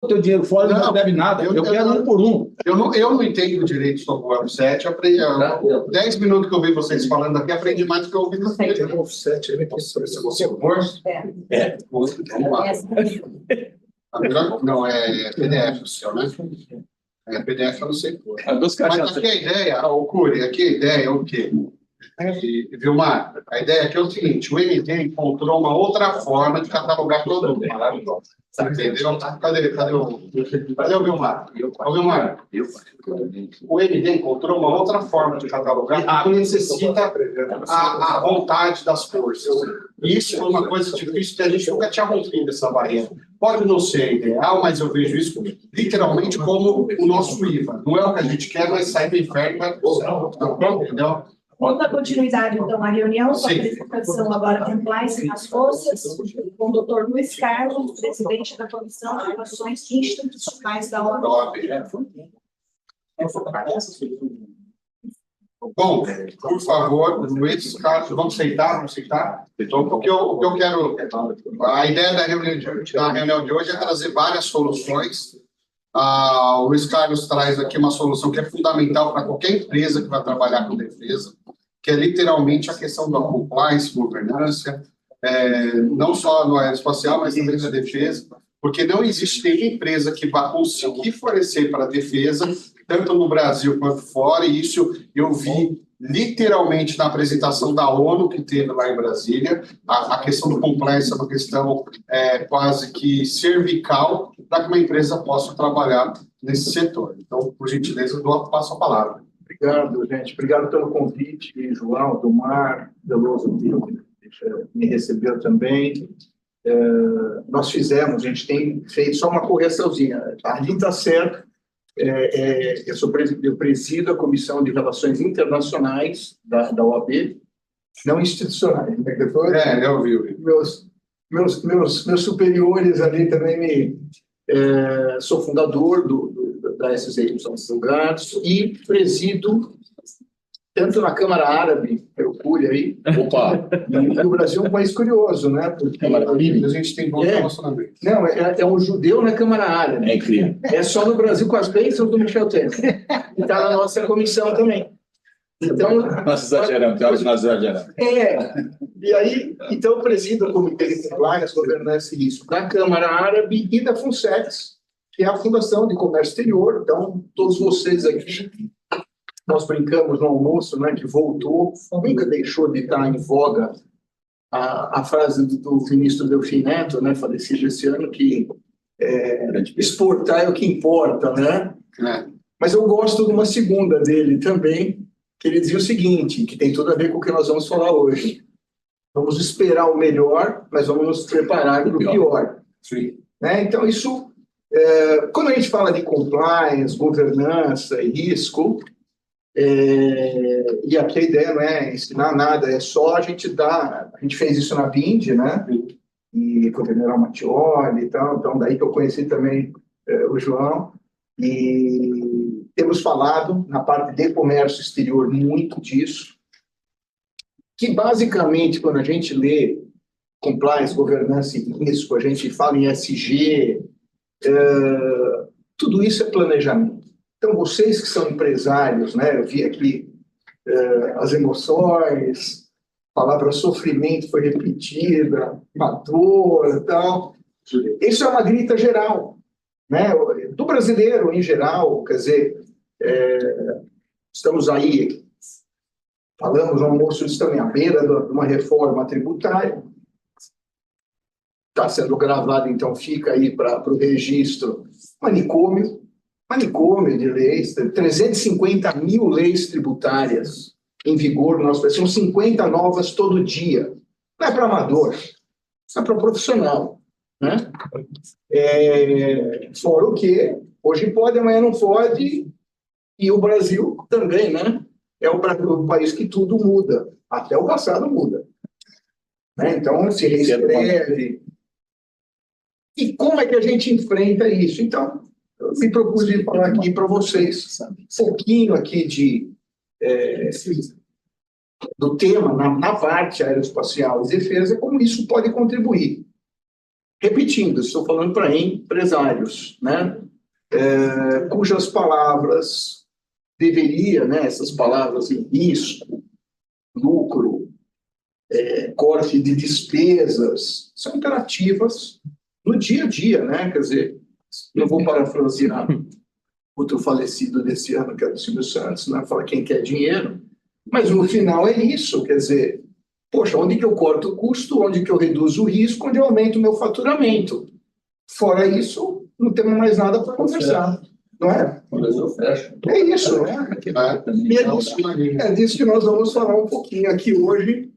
o teu dinheiro fora, não deve nada. Eu quero um por um. Eu não entendo direito sobre o offset. Aprendi, 10 minutos que eu ouvi vocês falando aqui, aprendi mais do que eu ouvi no vídeo. O offset, ele pode saber se você Vamos lá. Não, é PDF o seu, né? É PDF, eu não sei. Mas aqui a ideia, Curi, aqui a ideia é o quê? Vilmar, a ideia aqui é o seguinte: o MD encontrou uma outra forma de catalogar produto. Entendeu? Cadê o Vilmar? O Vilmar, o MD encontrou uma outra forma de catalogar que necessita a vontade das forças. Isso foi uma coisa difícil que a gente nunca tinha rompido essa barreira. Pode não ser ideal, mas eu vejo isso literalmente como o nosso IVA. Não é o que a gente quer, mas sai do inferno, vai pro céu. Entendeu? Vamos dar continuidade, então, à reunião, com a apresentação agora compliance nas forças, com o doutor Luiz Carlos, presidente da Comissão de Relações Institucionais da OAB. Bom, por favor, Luiz Carlos, vamos sentar, Vamos sentar? Então, o que eu quero... A ideia da reunião de hoje é trazer várias soluções. O Luiz Carlos traz aqui uma solução que é fundamental para qualquer empresa que vai trabalhar com defesa, que é literalmente a questão da compliance, governança, não só no aeroespacial, mas também na defesa, porque não existe nenhuma empresa que vá conseguir fornecer para a defesa, tanto no Brasil quanto fora, e isso eu vi literalmente na apresentação da ONU que teve lá em Brasília. A questão do compliance é uma questão quase que cervical para que uma empresa possa trabalhar nesse setor. Então, por gentileza, eu passo a palavra. Obrigado, gente. Obrigado pelo convite, João, Domar, Veloso, que me recebeu também. Nós fizemos, a gente tem feito só uma correçãozinha. Ali está certo. Eu presido a Comissão de Relações Internacionais da OAB, não institucionais. Eu vi. Meus superiores ali também sou fundador da SZY São Gatos e presido tanto na Câmara Árabe, procure aí. Opa! E o Brasil é um país curioso, né? Porque a gente tem bom relacionamento. Não, é um judeu na Câmara Árabe. É incrível. É só no Brasil com as bênçãos do Michel Temer. E está na nossa comissão também. Então, nós exageramos. E aí, então, eu presido o Comitê de Compliance, Governança e Risco da Câmara Árabe e da FUNSEX, que é a Fundação de Comércio Exterior. Então, todos vocês aqui, nós brincamos no almoço, né, que voltou, nunca deixou de estar em voga a frase do ministro Delfim Neto, né, falecido esse ano, que exportar é o que importa, né? Mas eu gosto de uma segunda dele também, que ele dizia o seguinte, que tem tudo a ver com o que nós vamos falar hoje. Vamos esperar o melhor, mas vamos nos preparar para o pior. Sim. Né? Então, isso, quando a gente fala de compliance, governança e risco, e aqui a ideia não é ensinar nada, é só a gente dar... A gente fez isso na BIND, né? E com o general Mattioli e tal, então daí que eu conheci também o João. E temos falado na parte de comércio exterior muito disso, que basicamente, quando a gente lê compliance, governança e risco, a gente fala em SG, tudo isso é planejamento. Então, vocês que são empresários, né, eu vi aqui as emoções, a palavra sofrimento foi repetida, dor e tal. Isso é uma grita geral, né, do brasileiro em geral. Quer dizer, estamos aí, falamos no almoço isso também, à beira de uma reforma tributária. Está sendo gravado, então fica aí para o registro. Manicômio de leis, 350 mil leis tributárias em vigor no nosso país, são 50 novas todo dia. Não é para amador, é para profissional. Né? Fora o que, hoje pode, amanhã não pode, e o Brasil também, né? É o país que tudo muda, até o passado muda. Né? Então, se reescreve. E como é que a gente enfrenta isso? Então, eu me propus de falar aqui para vocês um pouquinho aqui do tema na parte aeroespacial e defesa, como isso pode contribuir. repetindo, estou falando para empresários, né? Cujas palavras deveria, né? Essas palavras em risco, lucro, corte de despesas, são imperativas no dia a dia, né? Quer dizer, não vou parafrasear outro falecido desse ano, que é o Silvio Santos, né? Fala quem quer dinheiro, mas no final é isso, quer dizer, poxa, onde que eu corto o custo, onde que eu reduzo o risco, onde eu aumento o meu faturamento. Fora isso, não temos mais nada para conversar, não é? É isso, né? E é disso que nós vamos falar um pouquinho aqui hoje,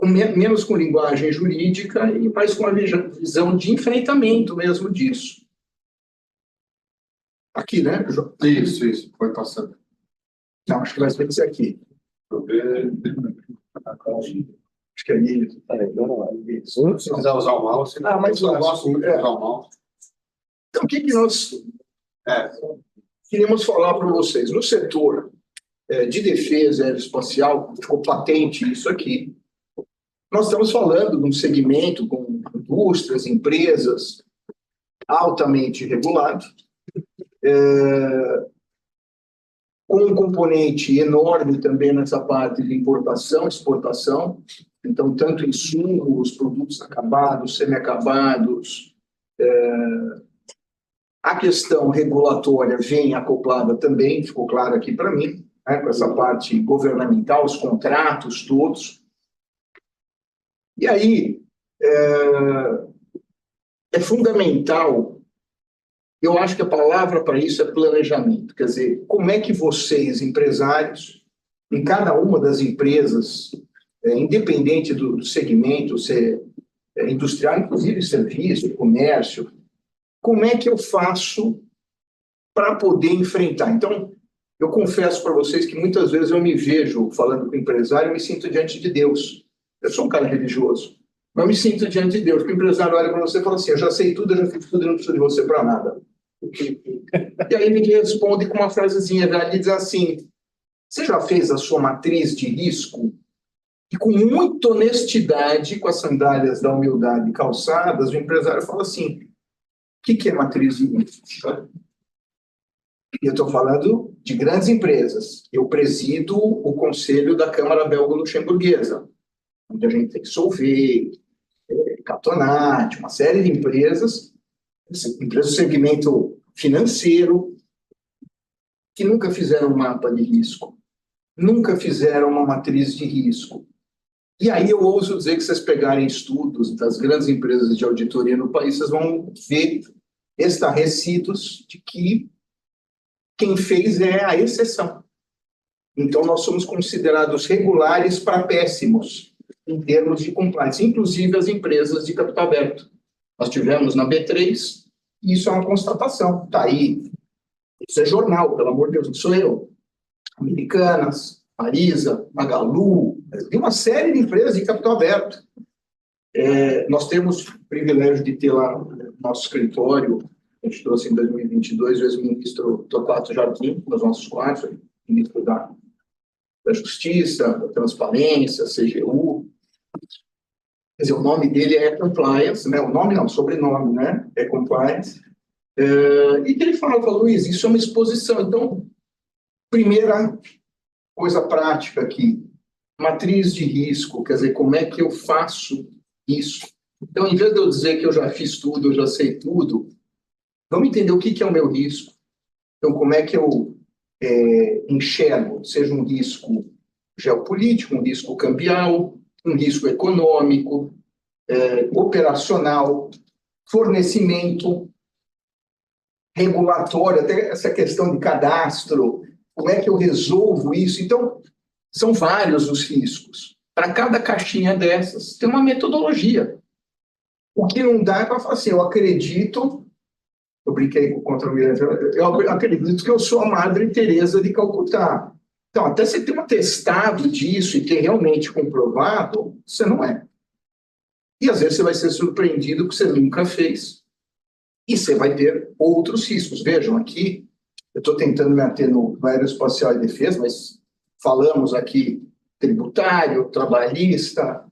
menos com linguagem jurídica e mais com a visão de enfrentamento mesmo disso. Aqui, né, João? Isso, foi passando. Não, acho que vai ser aqui. Acho que é isso. Se quiser usar o mouse, mas eu gosto muito de usar o mouse. Então, o que nós queríamos falar para vocês? No setor de defesa aeroespacial, ficou patente isso aqui. Nós estamos falando de um segmento com indústrias, empresas altamente regulado, com um componente enorme também nessa parte de importação, exportação. Então, tanto insumos, produtos acabados, semi-acabados. A questão regulatória vem acoplada também, ficou claro aqui para mim, né, com essa parte governamental, os contratos todos. E aí, é fundamental, eu acho que a palavra para isso é planejamento. Quer dizer, como é que vocês, empresários, em cada uma das empresas, independente do segmento, se é industrial, inclusive serviço, comércio, como é que eu faço para poder enfrentar? Então, eu confesso para vocês que muitas vezes eu me vejo falando com o empresário e me sinto diante de Deus. Eu sou um cara religioso, mas eu me sinto diante de Deus. Porque o empresário olha para você e fala assim, eu já sei tudo, eu já fiz tudo, eu não preciso de você para nada. E aí ele responde com uma frasezinha, ele diz assim, você já fez a sua matriz de risco? E com muita honestidade, com as sandálias da humildade calçadas, o empresário fala assim, o que é matriz de risco? E eu estou falando de grandes empresas. Eu presido o conselho da Câmara Belga-Luxemburguesa, onde a gente tem Solvay, Catonat, uma série de empresas do segmento financeiro, que nunca fizeram um mapa de risco, nunca fizeram uma matriz de risco. E aí eu ouso dizer que vocês pegarem estudos das grandes empresas de auditoria no país, vocês vão ver estarrecidos de que quem fez é a exceção. Então, nós somos considerados regulares para péssimos em termos de compliance, inclusive as empresas de capital aberto. Nós tivemos na B3, e isso é uma constatação. Está aí. Isso é jornal, pelo amor de Deus, não sou eu. Americanas, Marisa, Magalu, e uma série de empresas de capital aberto. Nós temos o privilégio de ter lá no nosso escritório, a gente trouxe em 2022 o ex-ministro Torquato Jardim, nos nossos quartos, ministro da Justiça, da Transparência, CGU. Quer dizer, o nome dele é Compliance, né? O nome não, o sobrenome, né? É Compliance. E que ele fala, Luiz, isso é uma exposição. Então, primeira coisa prática aqui, matriz de risco, quer dizer, como é que eu faço isso? Então, em vez de eu dizer que eu já fiz tudo, eu já sei tudo, vamos entender o que é o meu risco. Então, como é que eu enxergo, seja um risco geopolítico, um risco cambial, um risco econômico, operacional, fornecimento, regulatório, até essa questão de cadastro, como é que eu resolvo isso? Então, são vários os riscos. Para cada caixinha dessas, tem uma metodologia. O que não dá é para falar assim, eu acredito, eu brinquei com o contra-almirante, eu acredito que eu sou a Madre Teresa de Calcutá. Então, até você ter um atestado disso e ter realmente comprovado, você não é. E às vezes você vai ser surpreendido que você nunca fez. E você vai ter outros riscos. Vejam aqui, eu estou tentando me ater no aeroespacial e defesa, mas falamos aqui tributário, trabalhista,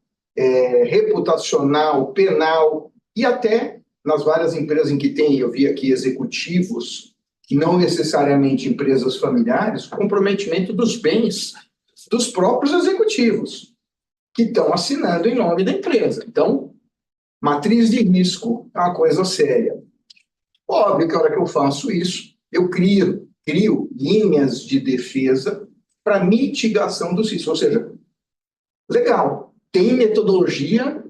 reputacional, penal, e até nas várias empresas em que tem, eu vi aqui executivos, que não necessariamente empresas familiares, o comprometimento dos bens dos próprios executivos, que estão assinando em nome da empresa. Então, matriz de risco é uma coisa séria. Óbvio que a hora que eu faço isso, eu crio linhas de defesa para mitigação dos riscos. Ou seja, legal, tem metodologia,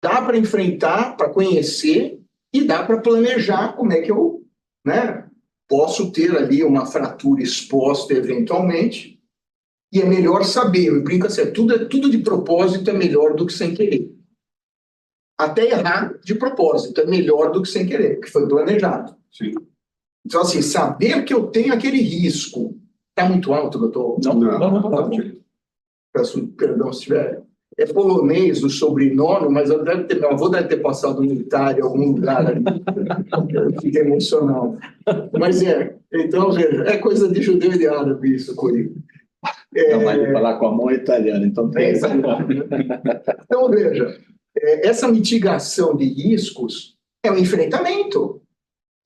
dá para enfrentar, para conhecer e dá para planejar como é que eu, né, posso ter ali uma fratura exposta eventualmente, e é melhor saber, eu brinco assim, tudo de propósito é melhor do que sem querer. Até errar de propósito é melhor do que sem querer, que foi planejado. Sim. Então, assim, saber que eu tenho aquele risco. Está muito alto, doutor? Não. Peço perdão se tiver. É polonês o sobrenome, mas meu avô deve ter passado militar em algum lugar ali. Eu fiquei emocionado. Mas então, veja, é coisa de judeu e de árabe isso, Curi. Não, mas de falar com a mão é italiana, então tem. Então, veja, essa mitigação de riscos é um enfrentamento.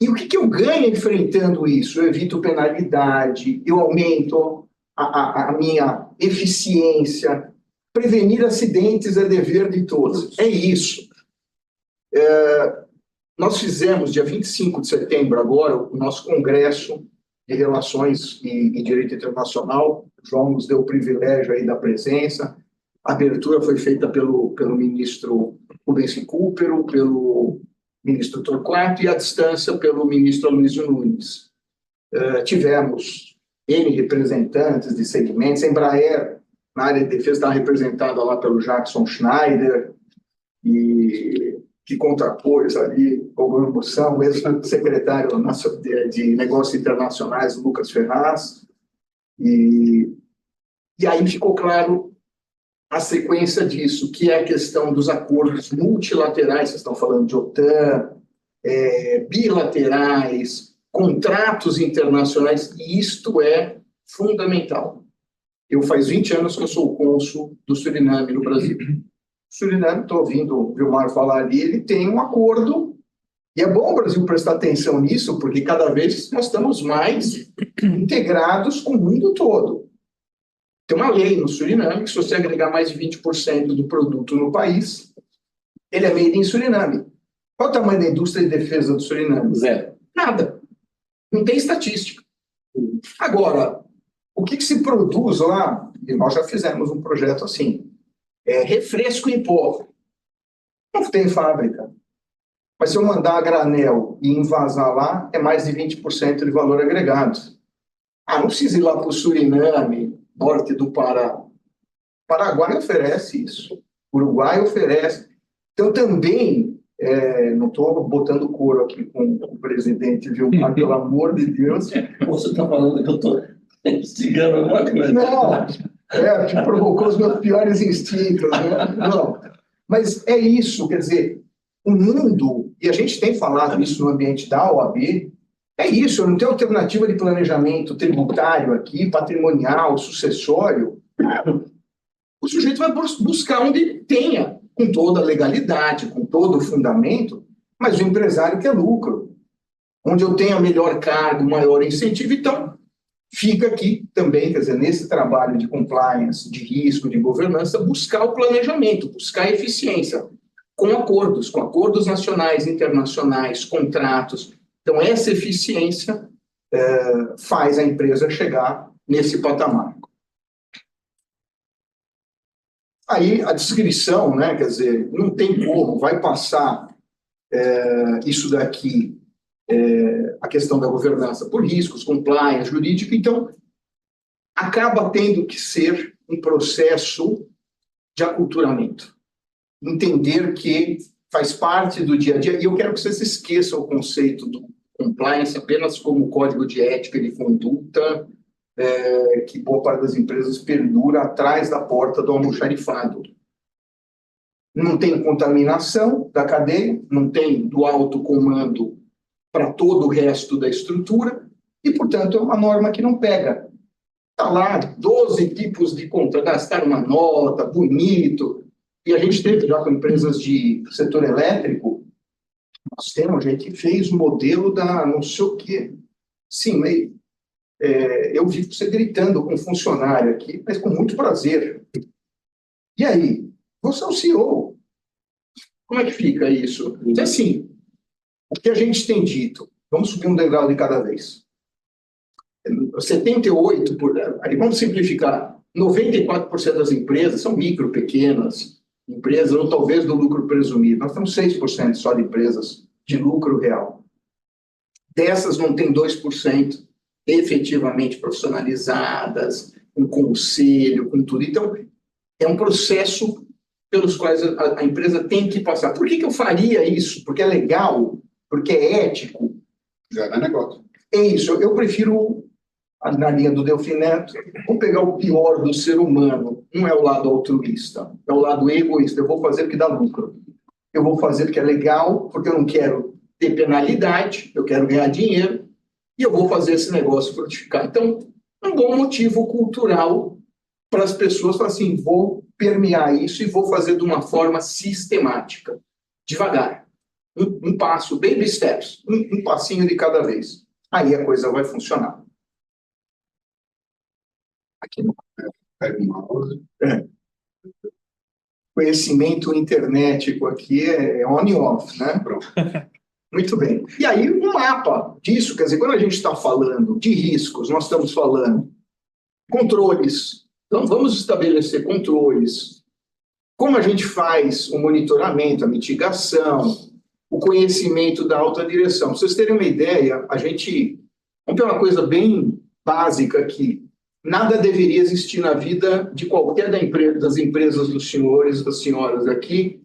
E o que eu ganho enfrentando isso? Eu evito penalidade, eu aumento a minha eficiência. Prevenir acidentes é dever de todos. É isso. Nós fizemos, dia 25 de setembro, agora, o nosso congresso de Relações e Direito Internacional. O João nos deu o privilégio aí da presença. A abertura foi feita pelo ministro Rubens Recupero, pelo ministro Torquato e à distância pelo ministro Aloysio Nunes. Tivemos N representantes de segmentos. A Embraer, na área de defesa, está representada lá pelo Jackson Schneider, e que contrapôs ali com o Grupo Moção, o ex-secretário de Negócios Internacionais, Lucas Ferraz. E aí ficou claro a sequência disso, que é a questão dos acordos multilaterais, vocês estão falando de OTAN, bilaterais, contratos internacionais, e isto é fundamental. Eu faz 20 anos que eu sou o cônsul do Suriname no Brasil. O Suriname, estou ouvindo o Vilmar falar ali, ele tem um acordo, e é bom o Brasil prestar atenção nisso, porque cada vez nós estamos mais integrados com o mundo todo. Tem uma lei no Suriname que, se você agregar mais de 20% do produto no país, ele é made in Suriname. Qual o tamanho da indústria de defesa do Suriname? Zero. Nada. Não tem estatística. Agora, o que se produz lá, e nós já fizemos um projeto assim, refresco em pó. Não tem fábrica. Mas se eu mandar a granel e invasar lá, é mais de 20% de valor agregado. Não precisa ir lá para o Suriname, norte do Pará. Paraguai oferece isso. Uruguai oferece. Então, também, não estou botando couro aqui com o presidente Vilmar, pelo amor de Deus. Você está falando que eu estou instigando alguma coisa? Não, que provocou os meus piores instintos, né? Não. Mas é isso, quer dizer, o mundo, e a gente tem falado isso no ambiente da OAB, é isso, não tem alternativa de planejamento tributário aqui, patrimonial, sucessório. O sujeito vai buscar onde tenha, com toda a legalidade, com todo o fundamento, mas o empresário quer lucro. Onde eu tenho melhor cargo, maior incentivo, então fica aqui também, quer dizer, nesse trabalho de compliance, de risco, de governança, buscar o planejamento, buscar a eficiência, com acordos nacionais, internacionais, contratos. Então, essa eficiência faz a empresa chegar nesse patamar. Aí, a descrição, né, quer dizer, não tem como, vai passar isso daqui, a questão da governança por riscos, compliance, jurídico, então, acaba tendo que ser um processo de aculturamento. Entender que faz parte do dia a dia, e eu quero que vocês esqueçam o conceito do compliance apenas como código de ética e de conduta, que boa parte das empresas perdura atrás da porta do almoxarifado. Não tem contaminação da cadeia, não tem do alto comando para todo o resto da estrutura, e, portanto, é uma norma que não pega. Está lá 12 tipos de conta, gastar uma nota, bonito, e a gente teve já com empresas de setor elétrico, Nós temos, a gente fez o modelo da não sei o quê. Sim, mas, eu vi você gritando com um funcionário aqui, mas com muito prazer. E aí? Você é o CEO. Como é que fica isso? Então, assim, o que a gente tem dito, vamos subir um degrau de cada vez. 78%, aí vamos simplificar, 94% das empresas são micro, pequenas empresas, ou talvez do lucro presumido. Nós temos 6% só de empresas de lucro real. Dessas não tem 2% efetivamente profissionalizadas, com conselho, com tudo. Então, é um processo pelos quais a empresa tem que passar. Por que eu faria isso? Porque é legal? Porque é ético? Já não é negócio. É isso. Eu prefiro, na linha do Delfim Neto, vamos pegar o pior do ser humano. Não é o lado altruísta, é o lado egoísta. Eu vou fazer porque dá lucro. Eu vou fazer porque é legal, porque eu não quero ter penalidade, eu quero ganhar dinheiro, e eu vou fazer esse negócio frutificar. Então, um bom motivo cultural para as pessoas falar assim, vou permear isso e vou fazer de uma forma sistemática, devagar. Um passo, baby steps, um passinho de cada vez. Aí a coisa vai funcionar. Aqui no mouse. Conhecimento internetico aqui é on e off, né? Pronto. Muito bem. E aí, um mapa disso, quer dizer, quando a gente está falando de riscos, nós estamos falando controles. Então, vamos estabelecer controles. Como a gente faz o monitoramento, a mitigação, o conhecimento da alta direção. Para vocês terem uma ideia, vamos ter uma coisa bem básica aqui. Nada deveria existir na vida de qualquer das empresas dos senhores, das senhoras aqui,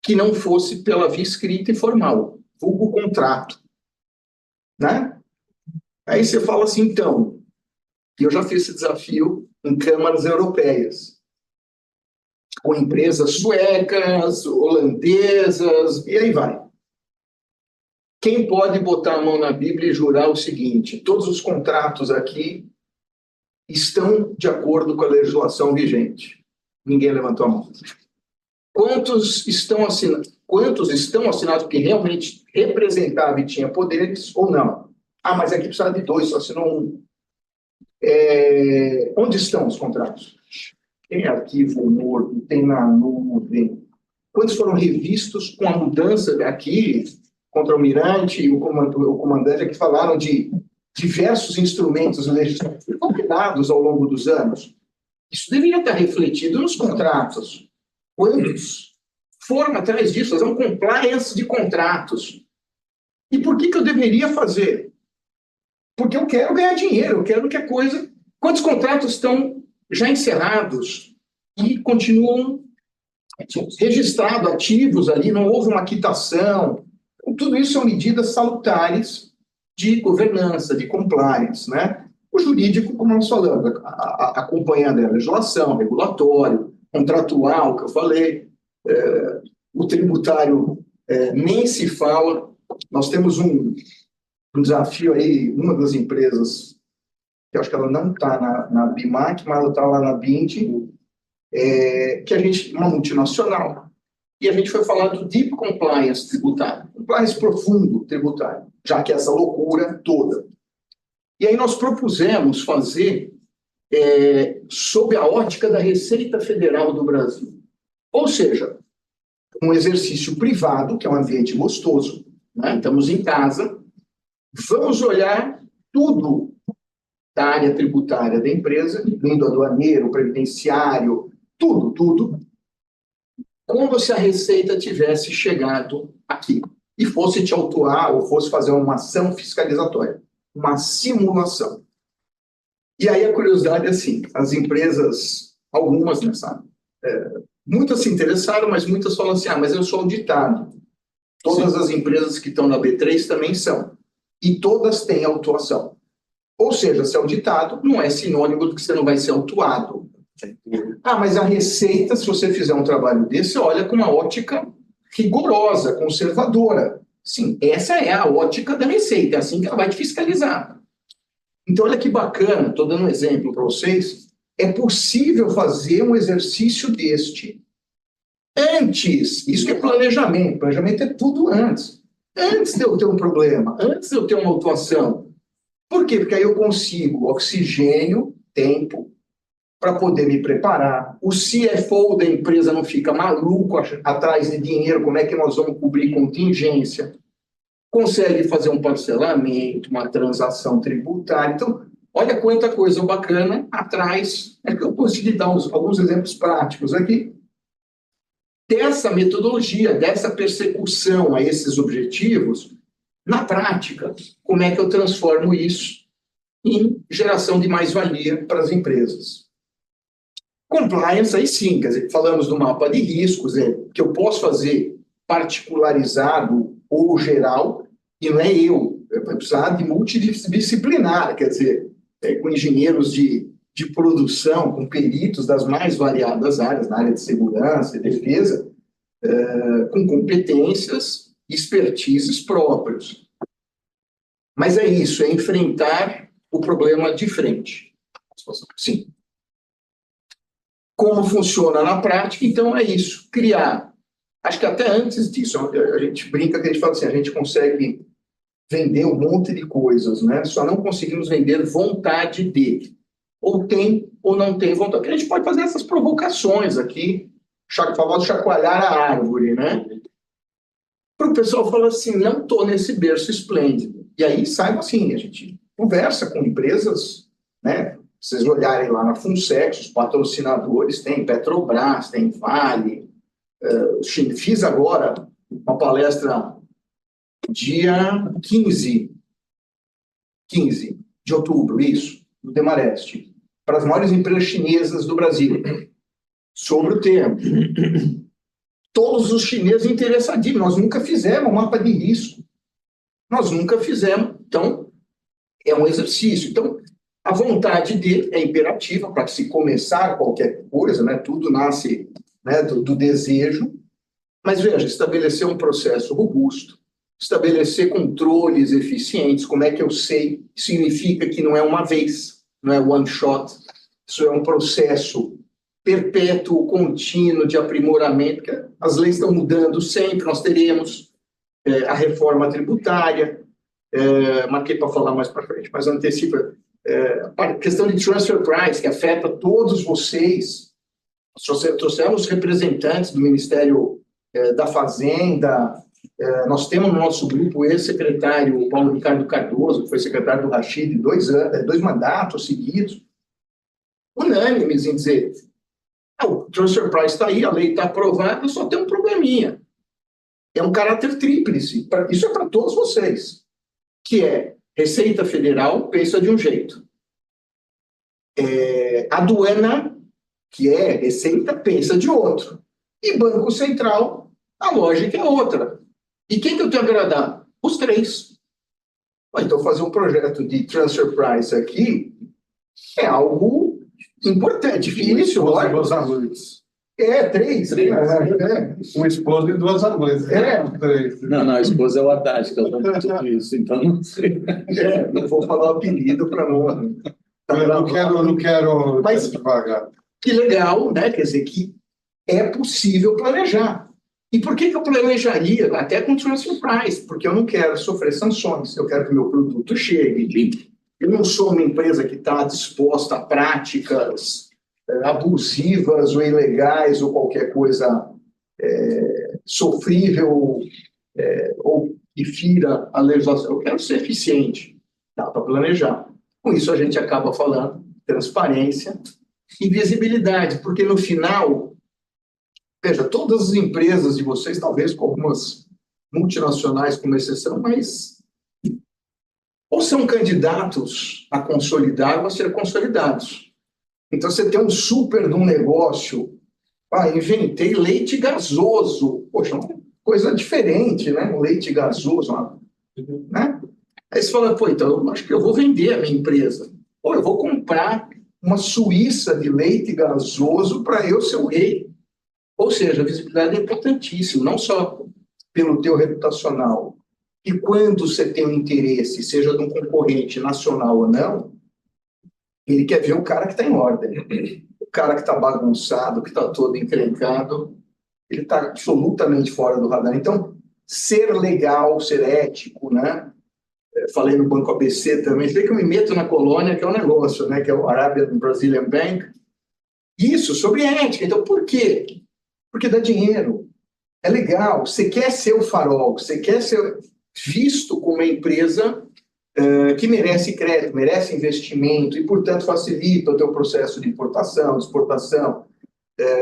que não fosse pela via escrita e formal, vulgo contrato. Né? Aí você fala assim, então, eu já fiz esse desafio em câmaras europeias, com empresas suecas, holandesas, e aí vai. Quem pode botar a mão na Bíblia e jurar o seguinte, todos os contratos aqui estão de acordo com a legislação vigente? Ninguém levantou a mão. Quantos estão assinados porque realmente representava e tinha poderes ou não? Ah, mas aqui precisa de 2, só assinou 1. Onde estão os contratos? Tem arquivo morto, tem na nuvem. Quantos foram revistos com a mudança aqui, contra o almirante e o comandante, aqui falaram de diversos instrumentos legislativos combinados ao longo dos anos? Isso deveria estar refletido nos contratos. Quantos foram atrás disso? Fazer um compliance de contratos. E por que eu deveria fazer? Porque eu quero ganhar dinheiro, eu quero que a coisa... Quantos contratos estão já encerrados e continuam registrados, ativos ali, não houve uma quitação? Tudo isso são medidas salutares de governança, de compliance, né? O jurídico, como nós falamos, acompanhando a legislação, regulatório, contratual, que eu falei, o tributário nem se fala. Nós temos um desafio aí, uma das empresas, que eu acho que ela não está na BIMAC, mas ela está lá na BIND, uma multinacional, e a gente foi falar do Deep Compliance tributário, compliance profundo tributário, já que é essa loucura toda. E aí nós propusemos fazer sob a ótica da Receita Federal do Brasil. Ou seja, um exercício privado, que é um ambiente gostoso, né? Estamos em casa, vamos olhar tudo da área tributária da empresa, incluindo aduaneiro, previdenciário, tudo, como se a Receita tivesse chegado aqui e fosse te autuar ou fosse fazer uma ação fiscalizatória, uma simulação. E aí a curiosidade é assim, as empresas, algumas, né, sabe? Muitas se interessaram, mas muitas falam assim, mas eu sou auditado. Todas Sim. As empresas que estão na B3 também são. E todas têm autuação. Ou seja, ser auditado não é sinônimo de que você não vai ser autuado. Mas a Receita, se você fizer um trabalho desse, olha com uma ótica rigorosa, conservadora. Sim, essa é a ótica da Receita, é assim que ela vai te fiscalizar. Então, olha que bacana, estou dando um exemplo para vocês. É possível fazer um exercício deste antes. Isso que é planejamento. Planejamento é tudo antes. antes de eu ter um problema, antes de eu ter uma autuação. Por quê? Porque aí eu consigo oxigênio, tempo, para poder me preparar. O CFO da empresa não fica maluco atrás de dinheiro, como é que nós vamos cobrir contingência. Consegue fazer um parcelamento, uma transação tributária. Então, olha quanta coisa bacana atrás. É que eu consegui dar alguns exemplos práticos aqui dessa metodologia, dessa persecução a esses objetivos. Na prática, como é que eu transformo isso em geração de mais-valia para as empresas? Compliance, aí sim, quer dizer, falamos do mapa de riscos, que eu posso fazer particularizado ou geral, e não é eu vai precisar de multidisciplinar, quer dizer, com engenheiros de produção, com peritos das mais variadas áreas, na área de segurança e defesa, com competências e expertises próprios. Mas é isso, é enfrentar o problema de frente. Sim. Como funciona na prática? Então, é isso, criar. Acho que até antes disso, a gente brinca que a gente fala assim, a gente consegue vender um monte de coisas, né? Só não conseguimos vender vontade de. Ou tem ou não tem vontade. Porque a gente pode fazer essas provocações aqui, famoso chacoalhar a árvore, né? Para o pessoal falar assim, não estou nesse berço esplêndido. E aí saiba assim, a gente conversa com empresas, né? Vocês olharem lá na FUNSEX, os patrocinadores, tem Petrobras, tem Vale. Fiz agora uma palestra dia 15 de outubro, isso, no Demarest, para as maiores empresas chinesas do Brasil, sobre o tema. Todos os chineses interessadíssimos, nós nunca fizemos um mapa de risco. Nós nunca fizemos, então, é um exercício. Então, a vontade de é imperativa para se começar qualquer coisa, né? Tudo nasce, né, do desejo. Mas, veja, estabelecer um processo robusto, estabelecer controles eficientes, como é que eu sei? Significa que não é uma vez, não é one shot, isso é um processo perpétuo, contínuo de aprimoramento, que as leis estão mudando sempre, nós teremos a reforma tributária, marquei para falar mais para frente, mas antecipa, a questão de transfer price, que afeta todos vocês, trouxemos representantes do Ministério da Fazenda, nós temos no nosso grupo o ex-secretário Paulo Ricardo Cardoso, que foi secretário do Rachid, 2 mandatos seguidos, unânimes em dizer, o transfer price está aí, a lei está aprovada, só tem um probleminha. É um caráter tríplice, isso é para todos vocês, que é Receita Federal pensa de um jeito, aduana, que é Receita, pensa de outro, e Banco Central, a lógica é outra. E quem que eu tenho que agradar? Os três. Então, fazer um projeto de transfer price aqui é algo importante, difícil, lógico. Duas amantes. Três. Um esposo e duas amantes. Três. Não, a esposa é o Haddad, que eu não tudo isso, então não sei. Não vou falar o apelido para não... Eu não quero Mas, devagar. Que legal, né? Quer dizer, que é possível planejar. E por que eu planejaria até com transfer price? Porque eu não quero sofrer sanções, eu quero que o meu produto chegue limpo. Eu não sou uma empresa que está disposta a práticas abusivas ou ilegais ou qualquer coisa sofrível ou que fira a legislação. Eu quero ser eficiente, dá para planejar. Com isso a gente acaba falando transparência e visibilidade, porque no final, veja, todas as empresas de vocês, talvez com algumas multinacionais como exceção, mas ou são candidatos a consolidar ou a ser consolidados. Então, você tem um super de um negócio, inventei leite gasoso, poxa, uma coisa diferente, né? Um leite gasoso, né? Aí você fala, então, eu acho que eu vou vender a minha empresa. Eu vou comprar uma Suíça de leite gasoso para eu ser o rei. Ou seja, a visibilidade é importantíssima, não só pelo teu reputacional. E quando você tem um interesse, seja de um concorrente nacional ou não, ele quer ver o cara que está em ordem. O cara que está bagunçado, que está todo encrencado, ele está absolutamente fora do radar. Então, ser legal, ser ético, né? Falei no Banco ABC também, sei que eu me meto na colônia, que é um negócio, né? Que é o Arabian Brazilian Bank. Isso, sobre ética. Então, por quê? Porque dá dinheiro. É legal. Você quer ser o farol, você quer ser visto como uma empresa que merece crédito, merece investimento e, portanto, facilita o teu processo de importação, de exportação.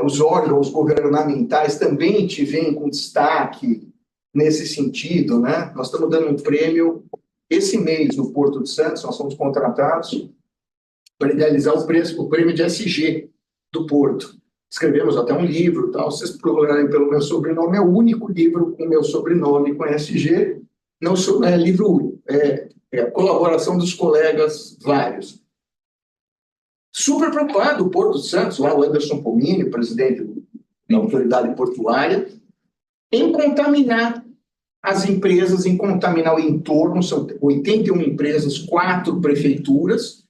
Os órgãos governamentais também te veem com destaque nesse sentido, né? Nós estamos dando um prêmio esse mês no Porto de Santos, nós somos contratados para idealizar o prêmio de SG do Porto. Escrevemos até um livro, tal. Se vocês procurarem pelo meu sobrenome, é o único livro com meu sobrenome com SG, não é livro único, é a colaboração dos colegas vários. Super preocupado o Porto de Santos, lá o Anderson Pomini, presidente da autoridade portuária, em contaminar as empresas, em contaminar o entorno. São 81 empresas, 4 prefeituras.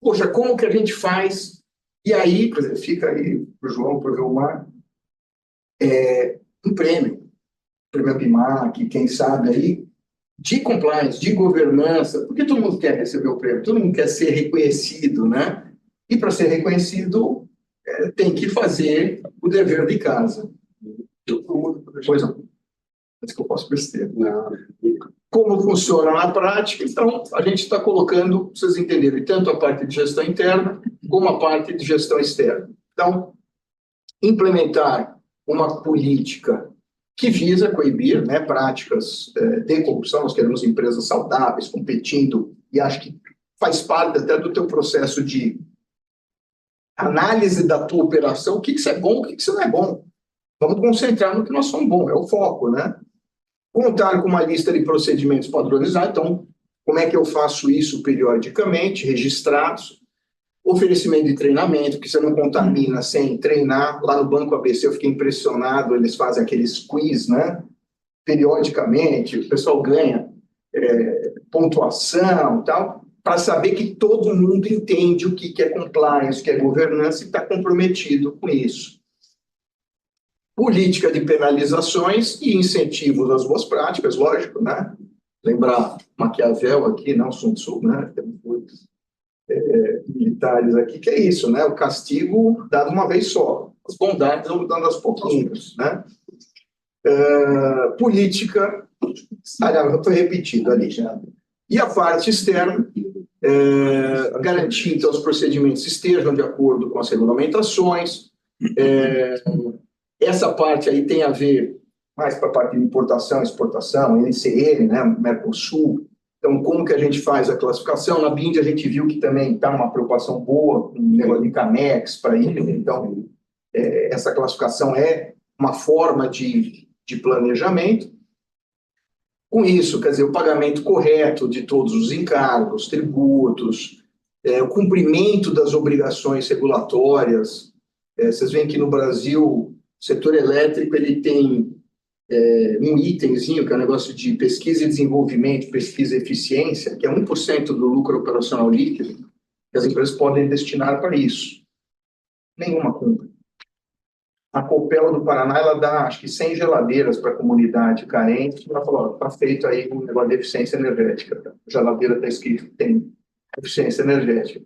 Poxa, como que a gente faz? E aí, por exemplo, fica aí para o João, para o Vilmar, um prêmio PIMAC, quem sabe aí, de compliance, de governança, porque todo mundo quer receber o prêmio, todo mundo quer ser reconhecido, né? E para ser reconhecido, tem que fazer o dever de casa. Pois não. Antes que eu possa besteira. Como funciona na prática? Então, a gente está colocando, para vocês entenderem, tanto a parte de gestão interna, como a parte de gestão externa. Então, implementar uma política que visa coibir, né, práticas de corrupção. Nós queremos empresas saudáveis, competindo, e acho que faz parte até do teu processo de análise da tua operação, o que isso é bom, o que isso não é bom. Vamos concentrar no que nós somos bons, é o foco, né? Contar com uma lista de procedimentos padronizados. Então, como é que eu faço isso periodicamente, registrados? Oferecimento de treinamento, que você não contamina sem treinar. Lá no Banco ABC eu fiquei impressionado, eles fazem aqueles quiz, né? Periodicamente, o pessoal ganha pontuação e tal, para saber que todo mundo entende o que é compliance, o que é governança e está comprometido com isso. Política de penalizações e incentivos às boas práticas, lógico, né? Lembrar Maquiavel aqui, não Sun Tzu, né? Temos muitos militares aqui, que é isso, né? O castigo dado uma vez só, as bondades vão dando aos pouquinhos, né? Política, aliás, foi repetido ali já. E a parte externa, garantir que os procedimentos estejam de acordo com as regulamentações. Essa parte aí tem a ver mais para a parte de importação, exportação, NCN, né, Mercosul. Então, como que a gente faz a classificação? Na BIND a gente viu que também está uma preocupação boa com o negócio de CAMEX para ir. Então, essa classificação é uma forma de planejamento. Com isso, quer dizer, o pagamento correto de todos os encargos, tributos, o cumprimento das obrigações regulatórias. Vocês veem que no Brasil, o setor elétrico ele tem um itemzinho, que é um negócio de pesquisa e desenvolvimento, pesquisa e eficiência, que é 1% do lucro operacional líquido, que as empresas podem destinar para isso. Nenhuma cumpre. A Copel do Paraná, ela dá, acho que 100 geladeiras para a comunidade carente. Ela falou, está feito aí um negócio de eficiência energética. A geladeira está escrito que tem eficiência energética.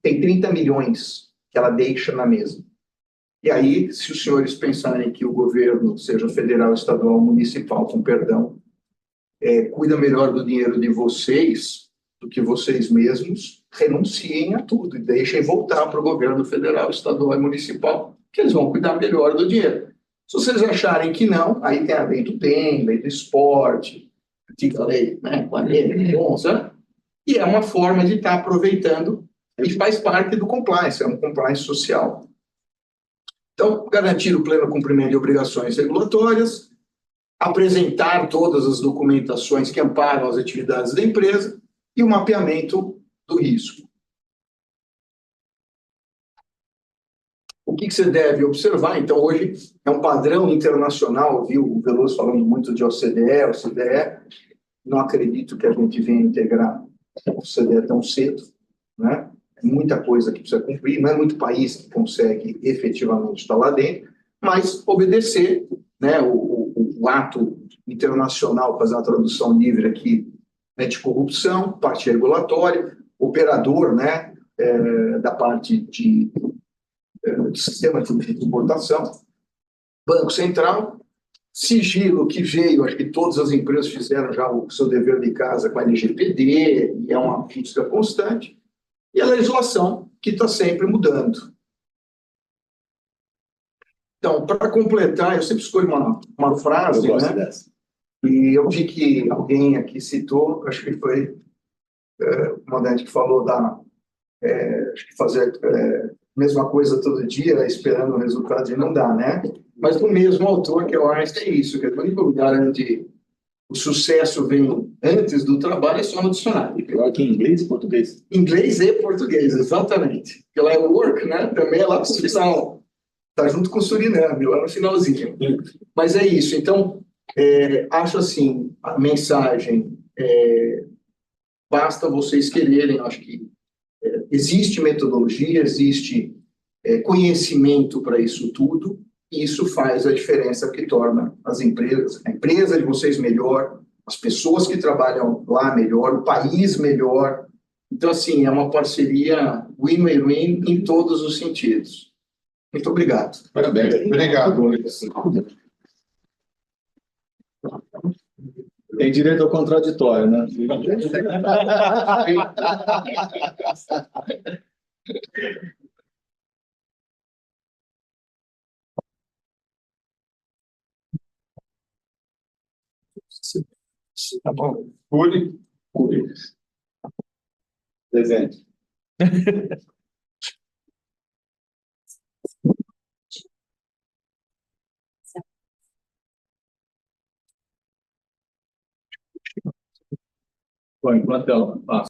Tem 30 milhões que ela deixa na mesa. E aí, se os senhores pensarem que o governo, seja federal, estadual, municipal, com perdão, cuida melhor do dinheiro de vocês do que vocês mesmos, renunciem a tudo e deixem voltar para o governo federal, estadual e municipal, que eles vão cuidar melhor do dinheiro. Se vocês acharem que não, aí tem a lei do bem, lei do esporte, antiga lei, né, com a lei, e é uma forma de estar aproveitando e faz parte do compliance, é um compliance social. Então, garantir o pleno cumprimento de obrigações regulatórias, apresentar todas as documentações que amparam as atividades da empresa e o mapeamento do risco. O que você deve observar? Então, hoje é um padrão internacional, viu o Veloso falando muito de OCDE, não acredito que a gente venha integrar a OCDE tão cedo, né? É muita coisa que precisa cumprir, não é muito país que consegue efetivamente estar lá dentro, mas obedecer, né, o um ato internacional, fazer uma tradução livre aqui, anticorrupção, parte regulatória, operador, né, da parte de sistema de importação, Banco Central, sigilo que veio, acho que todas as empresas fizeram já o seu dever de casa com a LGPD, e é uma crítica constante, e a legislação, que está sempre mudando. Então, para completar, eu sempre escolho uma frase, Eu gosto né? dessa. E eu vi que alguém aqui citou, acho que foi o Modeste que falou acho que fazer mesma coisa todo dia, esperando o resultado, e não dá, né? Mas do mesmo autor, que é o Einstein, é isso, que é o único lugar onde o sucesso vem antes do trabalho é só no dicionário. Pior que em inglês e português. Inglês e português, exatamente. Porque lá é work, né? Também é lá no final. Está junto com o Suriname, lá no finalzinho. Mas é isso. Então, acho assim, a mensagem, basta vocês quererem, acho que existe metodologia, existe conhecimento para isso tudo, e isso faz a diferença que torna as empresas, a empresa de vocês melhor, as pessoas que trabalham lá melhor, o país melhor. Então, assim, é uma parceria win-win-win em todos os sentidos. Muito obrigado. Parabéns. Obrigado. Tem direito ao contraditório, né? Tá bom. Curi. Presente. Bom, enquanto ela passa.